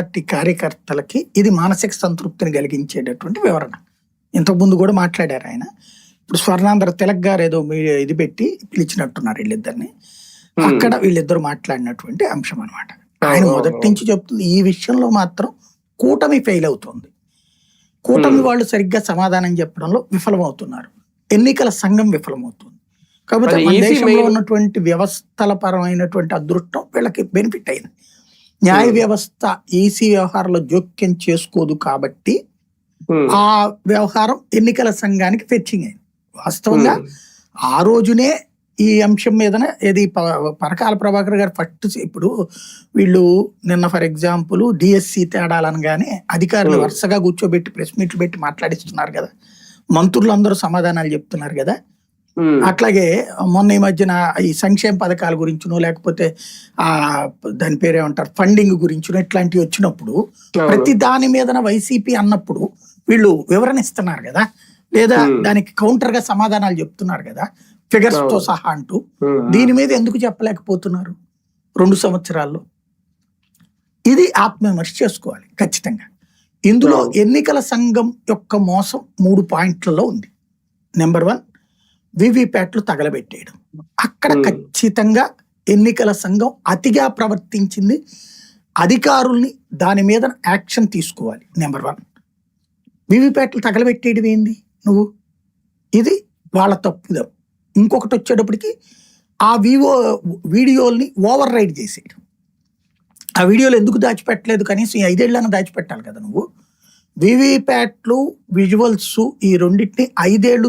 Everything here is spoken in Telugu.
పార్టీ కార్యకర్తలకి ఇది మానసిక సంతృప్తిని కలిగించేటటువంటి వివరణ. ఇంతకుముందు కూడా మాట్లాడారు ఆయన. ఇప్పుడు స్వర్ణాంధ్ర తిలక్ గారు ఏదో ఇది పెట్టి పిలిచినట్టున్నారు వీళ్ళిద్దరిని. అక్కడ వీళ్ళిద్దరు మాట్లాడినటువంటి అంశం అనమాట. ఆయన మొదటి నుంచి చెప్తుంది ఈ విషయంలో మాత్రం కూటమి ఫెయిల్ అవుతుంది, కూటమి వాళ్ళు సరిగ్గా సమాధానం చెప్పడంలో విఫలమవుతున్నారు, ఎన్నికల సంఘం విఫలమవుతుంది. కాబట్టి మన దేశంలో ఉన్నటువంటి వ్యవస్థల పరమైనటువంటి అదృష్టం వీళ్ళకి బెనిఫిట్ అయింది. న్యాయ వ్యవస్థ ఈసీ వ్యవహారంలో జోక్యం చేసుకోదు కాబట్టి ఆ వ్యవహారం ఎన్నికల సంఘానికి ఫెచ్చింగ్ అయింది. వాస్తవంగా ఆ రోజునే ఈ అంశం మీదనే ఏది పరకాల ప్రభాకర్ గారు ఫస్ట్ ఇప్పుడు వీళ్ళు నిన్న ఫర్ ఎగ్జాంపుల్ డిఎస్సి తేడాలనగానే అధికారులు వరుసగా కూర్చోబెట్టి ప్రెస్ మీట్లు పెట్టి మాట్లాడిస్తున్నారు కదా, మంత్రులు అందరూ సమాధానాలు చెప్తున్నారు కదా. అట్లాగే మొన్న ఈ మధ్యన ఈ సంక్షేమ పథకాల గురించినో లేకపోతే దాని పేరేమంటారు ఫండింగ్ గురించినో ఇట్లాంటివి వచ్చినప్పుడు ప్రతి దాని మీదన వైసీపీ అన్నప్పుడు వీళ్ళు వివరణ ఇస్తున్నారు కదా, లేదా దానికి కౌంటర్ గా సమాధానాలు చెప్తున్నారు కదా ఫిగర్స్ తో సహా అంటూ. దీని మీద ఎందుకు చెప్పలేకపోతున్నారు 2 సంవత్సరాల్లో? ఇది ఆత్మవిమర్శ చేసుకోవాలి ఖచ్చితంగా. ఇందులో ఎన్నికల సంఘం యొక్క మోసం 3 పాయింట్లలో ఉంది. నెంబర్ 1, వివిప్యాట్లు తగలబెట్టేయడం. అక్కడ ఖచ్చితంగా ఎన్నికల సంఘం అతిగా ప్రవర్తించింది, అధికారుల్ని దాని మీద యాక్షన్ తీసుకోవాలి. నెంబర్ 1, వివిప్యాట్లు తగలబెట్టేయడం ఏంది నువ్వు, ఇది వాళ్ళ తప్పుదం. ఇంకొకటి వచ్చేటప్పటికి ఆ వీడియోల్ని ఓవర్ రైడ్ చేసేయడం. ఆ వీడియోలు ఎందుకు దాచిపెట్టలేదు, కనీసం 5 ఏళ్ళైనా దాచిపెట్టాలి కదా నువ్వు. వివిప్యాట్లు విజువల్స్ ఈ రెండింటిని 5 ఏళ్ళు